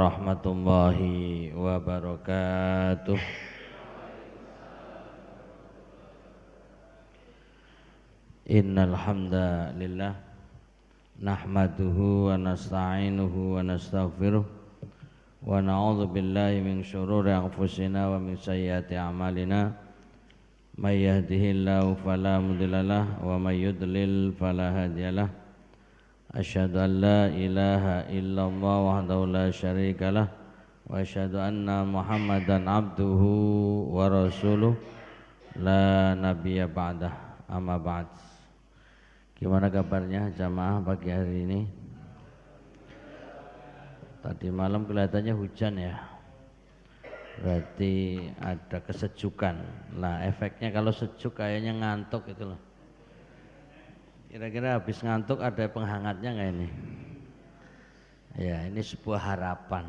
warahmatullahi wabarakatuh. Innal hamdalillah nahmaduhu wa nasta'inuhu wa nastaghfiruh wa na'udzu billahi min syururi anfusina wa min sayyiati a'malina may yahdihillahu fala mudhillalah wa may yudlil fala hadiyalah. Asyhadu an la ilaha illallah wahdahu la syarikalah wa asyhadu anna Muhammadan abduhu wa rasuluh la nabiyya ba'dah. Amma ba'd. Gimana kabarnya jamaah pagi hari ini? Tadi malam kelihatannya hujan ya. Berarti ada kesejukan. Lah efeknya kalau sejuk kayaknya ngantuk gitu loh. Kira-kira habis ngantuk ada penghangatnya nggak ini? Ya ini sebuah harapan.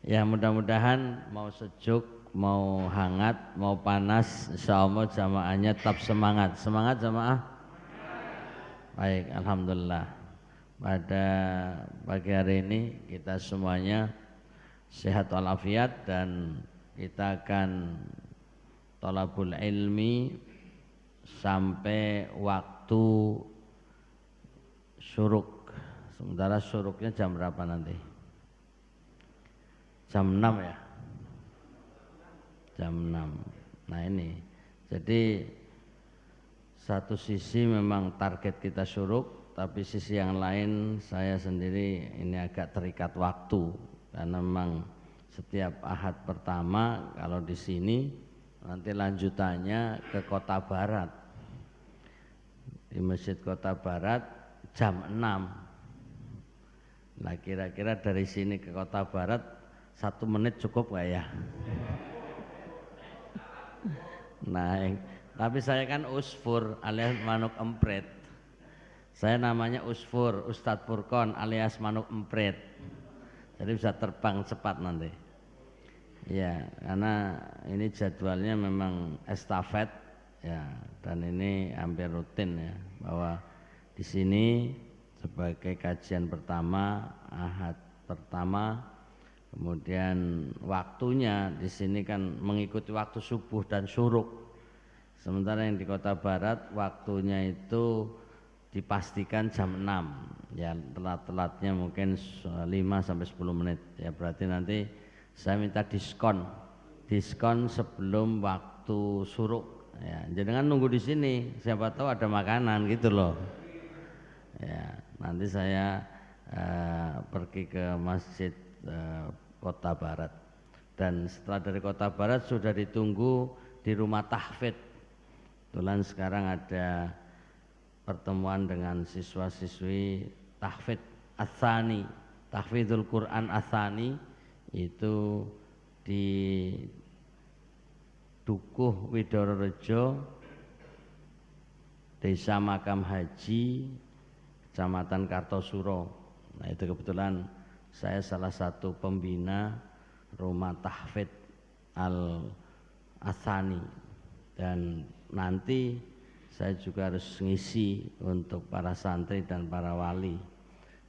Ya mudah-mudahan mau sejuk, mau hangat, mau panas, insyaallah jamaahnya tetap semangat. Semangat jamaah. Baik, alhamdulillah. Pada pagi hari ini kita semuanya sehat walafiat dan kita akan thalabul ilmi sampai waktu syuruk. Sementara syuruknya jam berapa nanti? Jam 6 ya? Jam 6. Nah ini, jadi satu sisi memang target kita syuruk, tapi sisi yang lain saya sendiri ini agak terikat waktu karena memang setiap Ahad pertama kalau di sini nanti lanjutannya ke Kota Barat. Di Masjid Kota Barat jam 6. Nah kira-kira dari sini ke Kota Barat 1 menit cukup gak ya? Nah tapi saya kan usfur alias manuk emprit. Saya namanya usfur, Ustadz Furqon alias manuk emprit. Jadi bisa terbang cepat nanti. Ya, karena ini jadwalnya memang estafet ya, dan ini hampir rutin ya, bahwa di sini sebagai kajian pertama, Ahad pertama, kemudian waktunya di sini kan mengikuti waktu subuh dan syuruk. Sementara yang di Kota Barat waktunya itu dipastikan jam 6 ya, telat-telatnya mungkin 5 sampai 10 menit ya, berarti nanti saya minta diskon sebelum waktu syuruk ya, jangan nunggu di sini, siapa tahu ada makanan gitu loh ya. Nanti saya pergi ke Masjid Kota Barat, dan setelah dari Kota Barat sudah ditunggu di rumah tahfidz. Kebetulan sekarang ada pertemuan dengan siswa-siswi tahfidz Ats-Tsani, tahfidzul Quran Ats-Tsani, itu di Dukuh Widororejo, Desa Makam Haji, Kecamatan Kartosuro. Nah itu kebetulan saya salah satu pembina rumah tahfidz Ats-Tsani, dan nanti saya juga harus ngisi untuk para santri dan para wali.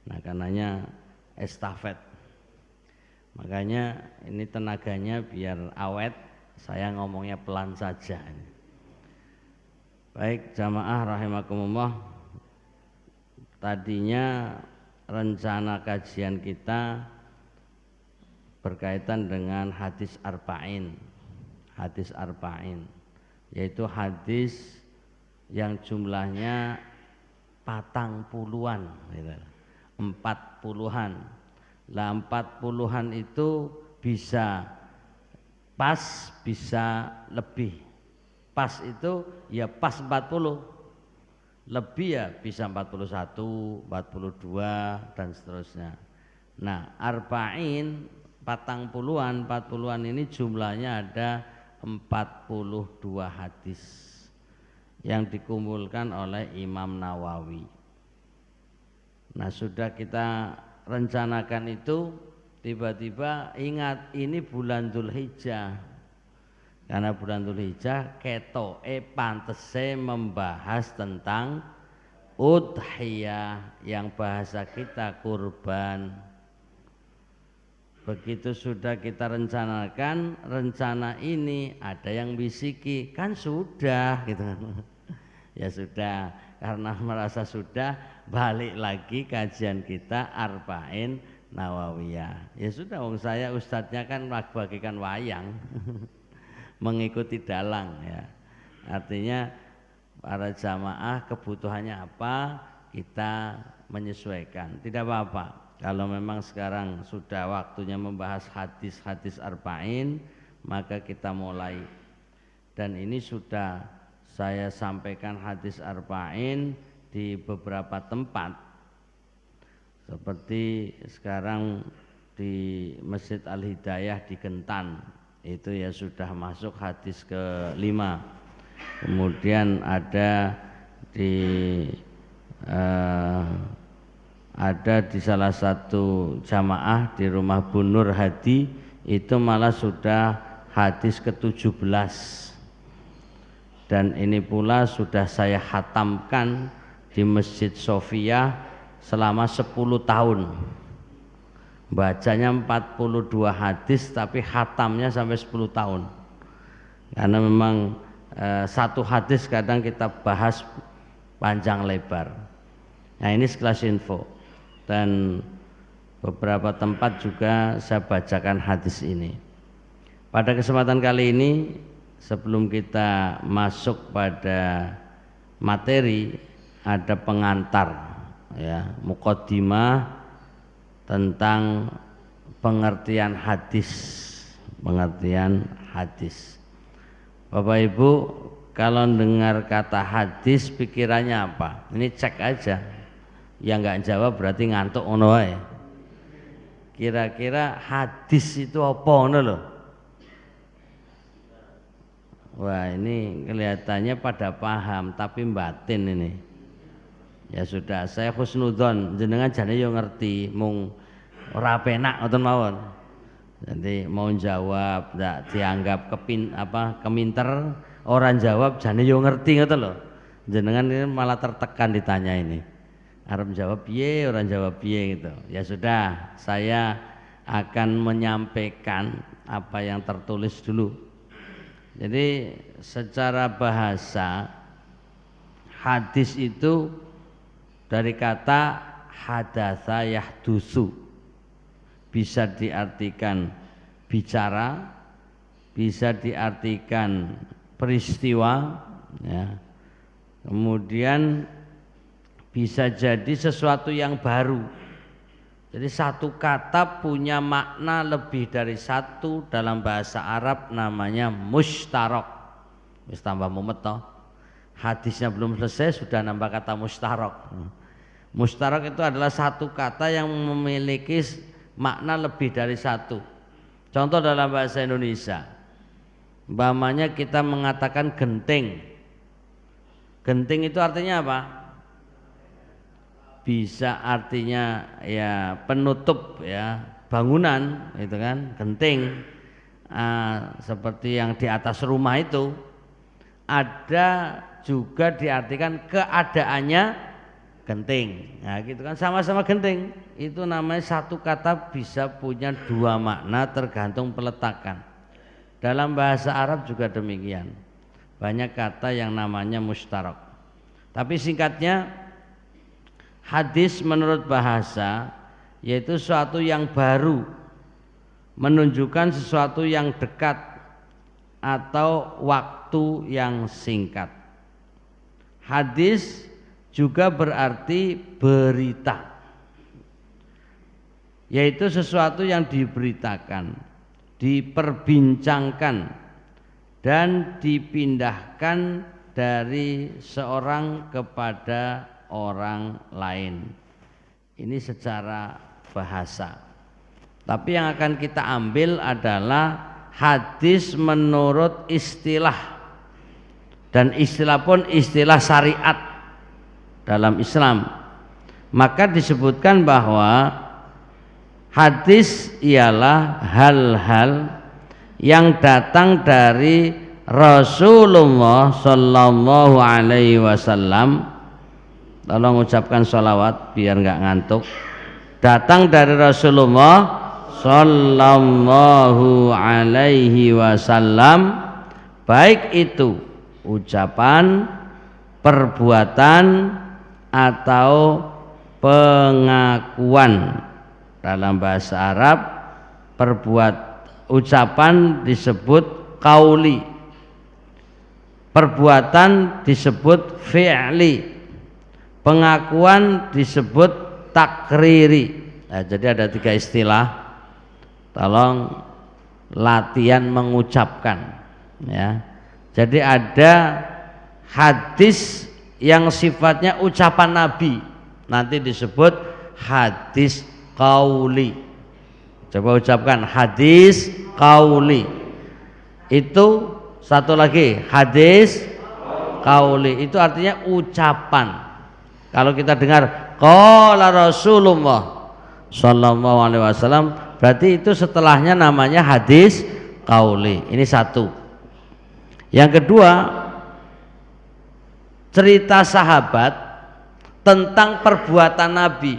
Nah karenanya estafet, makanya ini tenaganya biar awet, saya ngomongnya pelan saja. Baik jamaah rahimakumullah, tadinya rencana kajian kita berkaitan dengan hadis arba'in, yaitu hadis yang jumlahnya 40-an gitu. 40-an. Lah 40-an itu bisa pas, bisa lebih. Pas itu ya pas 40. Lebih ya bisa 41, 42 dan seterusnya. Nah, arba'in 40-an ini jumlahnya ada 42 hadis yang dikumpulkan oleh Imam Nawawi. Nah sudah kita rencanakan itu, tiba-tiba ingat ini bulan Dzulhijjah. Karena bulan Dzulhijjah ketoke pantese membahas tentang udhiyah, yang bahasa kita kurban. Begitu sudah kita rencanakan, rencana ini ada yang bisiki, kan sudah gitu kan. Ya sudah, karena merasa sudah, balik lagi kajian kita Arba'in Nawawiyah. Ya sudah, wong saya ustadznya kan bagikan wayang. Mengikuti dalang ya. Artinya para jamaah kebutuhannya apa, kita menyesuaikan. Tidak apa-apa. Kalau memang sekarang sudah waktunya membahas hadis-hadis arba'in, maka kita mulai. Dan ini sudah saya sampaikan hadis arba'in di beberapa tempat. Seperti sekarang di Masjid Al-Hidayah di Gentan, itu ya sudah masuk hadis ke-5. Kemudian ada di salah satu jamaah di rumah Bu Nur Hadi, itu malah sudah hadis ke-17. Dan ini pula sudah saya khatamkan di Masjid Sofia selama 10 tahun. Bacanya 42 hadis tapi khatamnya sampai 10 tahun. Karena memang satu hadis kadang kita bahas panjang lebar. Nah, ini sekelas info. Dan beberapa tempat juga saya bacakan hadis ini. Pada kesempatan kali ini, sebelum kita masuk pada materi, ada pengantar ya, muqaddimah tentang pengertian hadis. Bapak Ibu, kalau dengar kata hadis pikirannya apa? Ini cek aja. Yang nggak jawab berarti ngantuk ono wae. Kira-kira hadis itu apa ngono lho? Wah, ini kelihatannya pada paham tapi batin ini. Ya sudah, saya husnudzon, jenengan jane yo ngerti, mung ora penak ngoten mawon. Jadi mau jawab ndak dianggap keminter, orang jawab jane yo ngerti ngoten lho. Jenengan ini malah tertekan ditanya ini. Arep jawab piye, orang jawab piye gitu. Ya sudah, saya akan menyampaikan apa yang tertulis dulu. Jadi secara bahasa hadis itu dari kata hadatsa yahdusu, bisa diartikan bicara, bisa diartikan peristiwa ya. Kemudian bisa jadi sesuatu yang baru. Jadi satu kata punya makna lebih dari satu. Dalam bahasa Arab namanya mushtarak. Wis tambah mumet toh. Hadisnya belum selesai sudah nambah kata mushtarak. Mushtarak itu adalah satu kata yang memiliki makna lebih dari satu. Contoh dalam bahasa Indonesia, umpamanya kita mengatakan genting. Genting itu artinya apa? Bisa artinya ya penutup ya bangunan, itu kan genting. Seperti yang di atas rumah itu. Ada juga diartikan keadaannya genting. Nah gitu kan, sama-sama genting. Itu namanya satu kata bisa punya dua makna tergantung peletakan. Dalam bahasa Arab juga demikian. Banyak kata yang namanya mushtarak. Tapi singkatnya, hadis menurut bahasa yaitu sesuatu yang baru, menunjukkan sesuatu yang dekat atau waktu yang singkat. Hadis juga berarti berita, yaitu sesuatu yang diberitakan, diperbincangkan, dan dipindahkan dari seorang kepada orang lain. Ini secara bahasa. Tapi yang akan kita ambil adalah hadis menurut istilah, dan istilah pun istilah syariat dalam Islam. Maka disebutkan bahwa hadis ialah hal-hal yang datang dari Rasulullah Sallallahu Alaihi Wasallam. Tolong ucapkan sholawat biar nggak ngantuk. Datang dari Rasulullah sallallahu alaihi wasallam, baik itu ucapan, perbuatan atau pengakuan. Dalam bahasa Arab ucapan disebut qauli, perbuatan disebut fi'li, pengakuan disebut takriri. Nah, jadi ada 3 istilah, tolong latihan mengucapkan ya. Jadi ada hadis yang sifatnya ucapan Nabi, nanti disebut hadis qauli. Coba ucapkan hadis qauli. Itu satu lagi hadis qauli, itu artinya ucapan. Kalau kita dengar qala Rasulullah sallallahu alaihi wasallam, berarti itu setelahnya namanya hadis qauli. Ini satu. Yang kedua, cerita sahabat tentang perbuatan Nabi.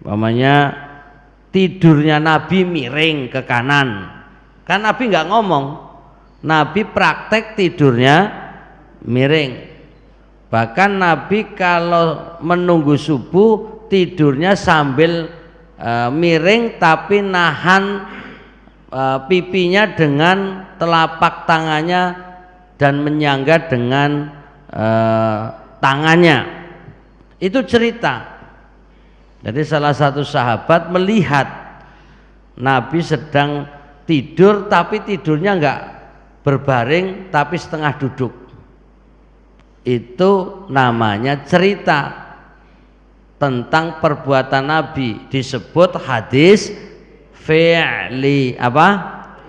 Umpamanya tidurnya Nabi miring ke kanan, kan Nabi nggak ngomong, Nabi praktek tidurnya miring. Bahkan Nabi kalau menunggu subuh tidurnya sambil miring, tapi nahan pipinya dengan telapak tangannya dan menyangga dengan tangannya. Itu cerita. Jadi salah satu sahabat melihat Nabi sedang tidur, tapi tidurnya enggak berbaring, tapi setengah duduk. Itu namanya cerita tentang perbuatan Nabi, disebut hadis fi'li. Apa?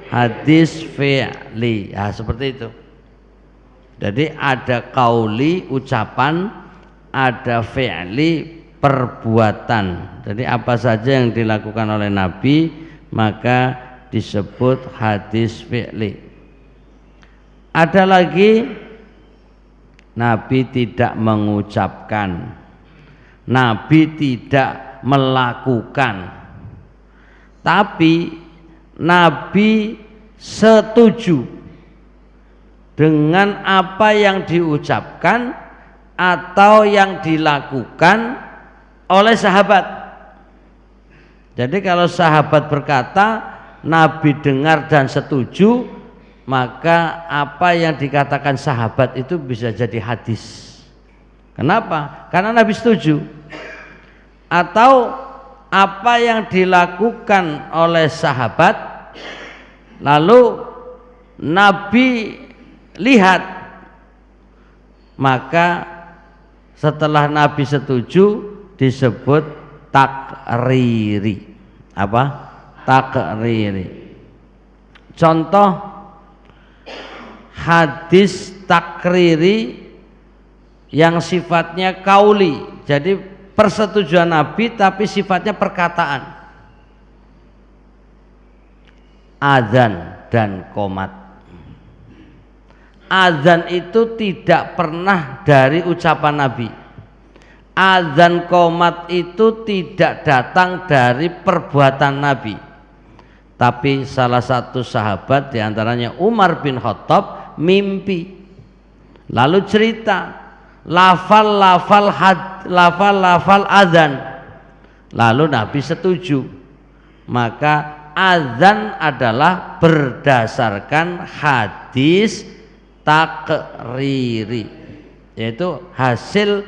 Hadis fi'li. Ya, seperti itu. Jadi ada qauli ucapan, ada fi'li perbuatan. Jadi apa saja yang dilakukan oleh Nabi maka disebut hadis fi'li. Ada lagi Nabi tidak mengucapkan, Nabi tidak melakukan, tapi Nabi setuju dengan apa yang diucapkan atau yang dilakukan oleh sahabat. Jadi kalau sahabat berkata, Nabi dengar dan setuju, maka apa yang dikatakan sahabat itu bisa jadi hadis. Kenapa? Karena Nabi setuju. Atau apa yang dilakukan oleh sahabat lalu Nabi lihat, maka setelah Nabi setuju disebut takriri. Apa? Takriri. Contoh hadis takriri yang sifatnya kauli, jadi persetujuan Nabi tapi sifatnya perkataan. Azan dan qomat. Azan itu tidak pernah dari ucapan Nabi. Azan qomat itu tidak datang dari perbuatan Nabi. Tapi salah satu sahabat diantaranya Umar bin Khattab mimpi, lalu cerita lafal azan, lalu Nabi setuju. Maka azan adalah berdasarkan hadis takriri, yaitu hasil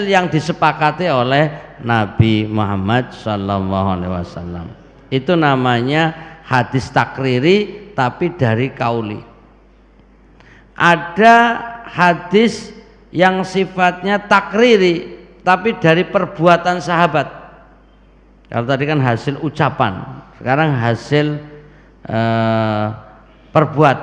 yang disepakati oleh Nabi Muhammad SAW. Itu namanya hadis takriri tapi dari kauli. Ada hadis yang sifatnya takriri tapi dari perbuatan sahabat. Kalau tadi kan hasil ucapan, sekarang hasil perbuatan.